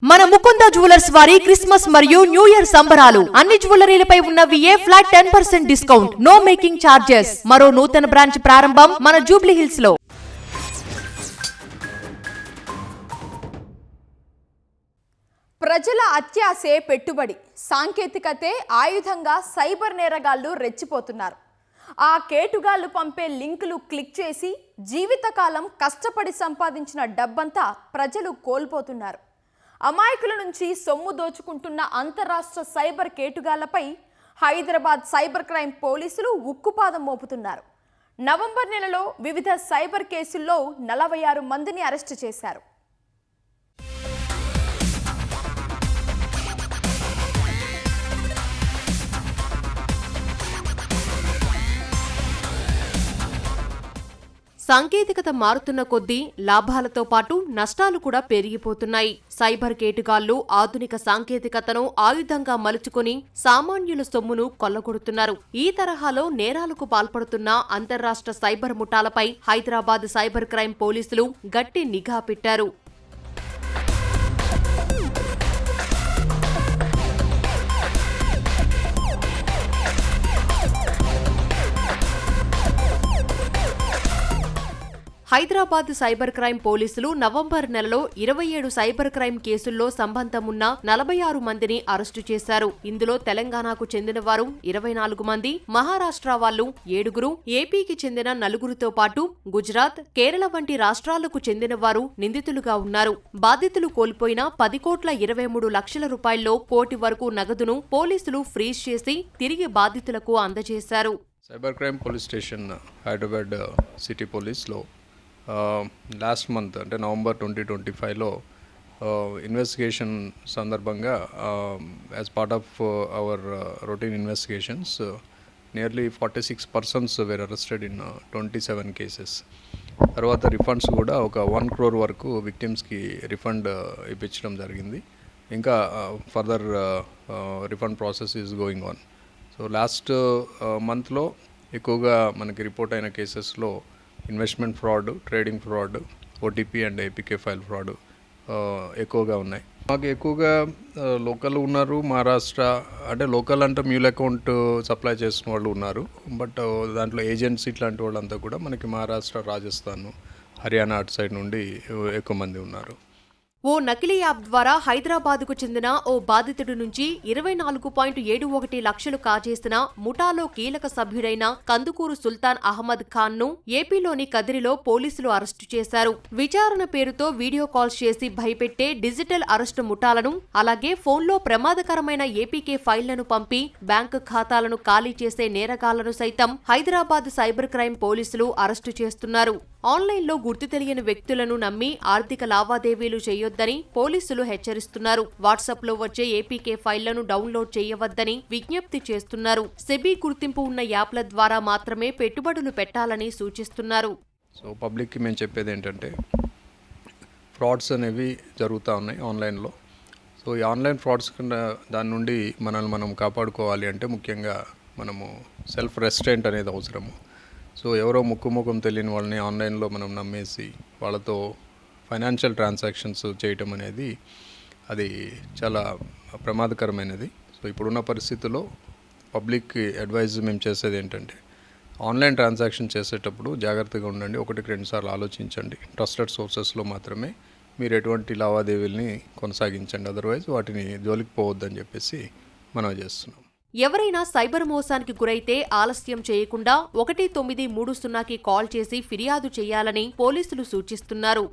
మన ముకుంద జ్యువెలర్స్ వారి క్రిస్మస్ మరియు న్యూ ఇయర్ సంబరాలు అన్ని జ్యువెలరీలపై ఉన్న VA flat 10% discount, no making charges. మరో నూతన బ్రాంచ్ ప్రారంభం మన జూబ్లీ హిల్స్ లో. ప్రజల అత్యాశే పెట్టుబడి, సాంకేతికతే ఆయుధంగా సైబర్ నేరగాళ్లు రెచ్చిపోతున్నారు. ఆ కేటుగాళ్లు పంపే లింకులు క్లిక్ చేసి జీవితకాలం కష్టపడి సంపాదించిన డబ్బంతా ప్రజలు కోల్పోతున్నారు. అమాయకుల నుంచి సొమ్ము దోచుకుంటున్న అంతరాష్ట్ర సైబర్ కేటుగాళ్లపై హైదరాబాద్ సైబర్ క్రైమ్ పోలీసులు ఉక్కుపాదం మోపుతున్నారు. నవంబర్ నెలలో వివిధ సైబర్ కేసుల్లో 46 మందిని అరెస్టు చేశారు. సాంకేతికత మారుతున్న కొద్దీ లాభాలతో పాటు నష్టాలు కూడా పెరిగిపోతున్నాయి. సైబర్ కేటుగాళ్లు ఆధునిక సాంకేతికతను ఆయుధంగా మలుచుకుని సామాన్యుల సొమ్మును కొల్లగొడుతున్నారు. ఈ తరహాలో నేరాలకు పాల్పడుతున్న అంతర్రాష్ట్ర సైబర్ ముఠాలపై హైదరాబాద్ సైబర్ క్రైమ్ పోలీసులు గట్టి నిఘా పెట్టారు. హైదరాబాద్ సైబర్ క్రైమ్ పోలీసులు నవంబర్ నెలలో 27 సైబర్ క్రైమ్ కేసుల్లో సంబంధం ఉన్న 46 మందిని అరెస్టు చేశారు. ఇందులో తెలంగాణకు చెందిన వారు 24 మంది, మహారాష్ట్ర వాళ్లు 7, ఏపీకి చెందిన 4తో పాటు గుజరాత్, కేరళ వంటి రాష్ట్రాలకు చెందిన వారు నిందితులుగా ఉన్నారు. బాధితులు కోల్పోయిన 10,23 లక్షల రూపాయల్లో కోటి వరకు నగదును పోలీసులు ఫ్రీజ్ చేసి తిరిగి బాధితులకు అందజేశారు. Cyber crime police station Hyderabad city పోలీస్లో లాస్ట్ మంత్ అంటే నవంబర్ 2025లో ఇన్వెస్టిగేషన్ సందర్భంగా as part of our routine investigations nearly 46 persons were arrested in 27 cases. తర్వాత రిఫండ్స్ కూడా ఒక 1 crore వరకు విక్టిమ్స్కి రిఫండ్ ఇప్పించడం జరిగింది. ఇంకా further refund process is going on. So last మంత్లో ఎక్కువగా మనకి రిపోర్ట్ అయిన కేసెస్లో investment fraud, trading fraud, OTP and APK file fraud ఎక్కువగా ఉన్నాయి. మాకు ఎక్కువగా లోకల్ ఉన్నారు, మహారాష్ట్ర అంటే లోకల్ అంటే మ్యూల్ అకౌంట్ సప్లై చేసిన వాళ్ళు ఉన్నారు. బట్ దాంట్లో ఏజెంట్స్ ఇట్లాంటి వాళ్ళంతా కూడా మనకి మహారాష్ట్ర, రాజస్థాన్, హర్యానా అటు సైడ్ నుండి ఎక్కువ మంది ఉన్నారు. ఓ నకిలీ యాప్ ద్వారా హైదరాబాద్కు చెందిన ఓ బాధితుడి నుంచి 24.71 లక్షలు కాజేసిన ముఠాలో కీలక సభ్యుడైన కందుకూరు సుల్తాన్ అహ్మద్ ఖాన్ ను ఏపీలోని కదిరిలో పోలీసులు అరెస్టు చేశారు. విచారణ పేరుతో వీడియో కాల్స్ చేసి భయపెట్టే డిజిటల్ అరెస్టు ముఠాలను, అలాగే ఫోన్లో ప్రమాదకరమైన ఏపీకే ఫైళ్లను పంపి బ్యాంకు ఖాతాలను ఖాళీ చేసే నేరగాళ్లను సైతం హైదరాబాద్ సైబర్ క్రైమ్ పోలీసులు అరెస్టు చేస్తున్నారు. ఆన్లైన్లో గుర్తు తెలియని వ్యక్తులను నమ్మి ఆర్థిక లావాదేవీలు చేయొద్దని పోలీసులు హెచ్చరిస్తున్నారు. వాట్సాప్లో వచ్చే ఏపీకే ఫైళ్లను డౌన్లోడ్ చేయవద్దని విజ్ఞప్తి చేస్తున్నారు. సెబీ గుర్తింపు ఉన్న యాప్ల ద్వారా మాత్రమే పెట్టుబడులు పెట్టాలని సూచిస్తున్నారు. సో పబ్లిక్కి మేము చెప్పేది ఏంటంటే ఫ్రాడ్స్ అనేవి జరుగుతూ ఉన్నాయి ఆన్లైన్లో. సో ఈ ఆన్లైన్ ఫ్రాడ్స్ కన్నా దాని నుండి మనల్ని మనం కాపాడుకోవాలి అంటే ముఖ్యంగా మనము సెల్ఫ్ రెస్ట్రెయింట్ అనేది అవసరము. సో ఎవరో ముఖం తెలియని వాళ్ళని ఆన్లైన్లో మనం నమ్మేసి వాళ్ళతో ఫైనాన్షియల్ ట్రాన్సాక్షన్స్ చేయటం అనేది అది చాలా ప్రమాదకరమైనది. సో ఇప్పుడున్న పరిస్థితుల్లో పబ్లిక్ అడ్వైజ్ మేము చేసేది ఏంటంటే ఆన్లైన్ ట్రాన్సాక్షన్ చేసేటప్పుడు జాగ్రత్తగా ఉండండి. 1-2 సార్లు ఆలోచించండి. ట్రస్టెడ్ సోర్సెస్లో మాత్రమే మీరు ఎటువంటి లావాదేవీల్ని కొనసాగించండి. అదర్వైజ్ వాటిని జోలికి పోవద్దని చెప్పేసి మనం చేస్తున్నాం. ఎవరైనా సైబర్ మోసానికి గురైతే ఆలస్యం చేయకుండా 1930కి కాల్ చేసి ఫిర్యాదు చేయాలని పోలీసులు సూచిస్తున్నారు.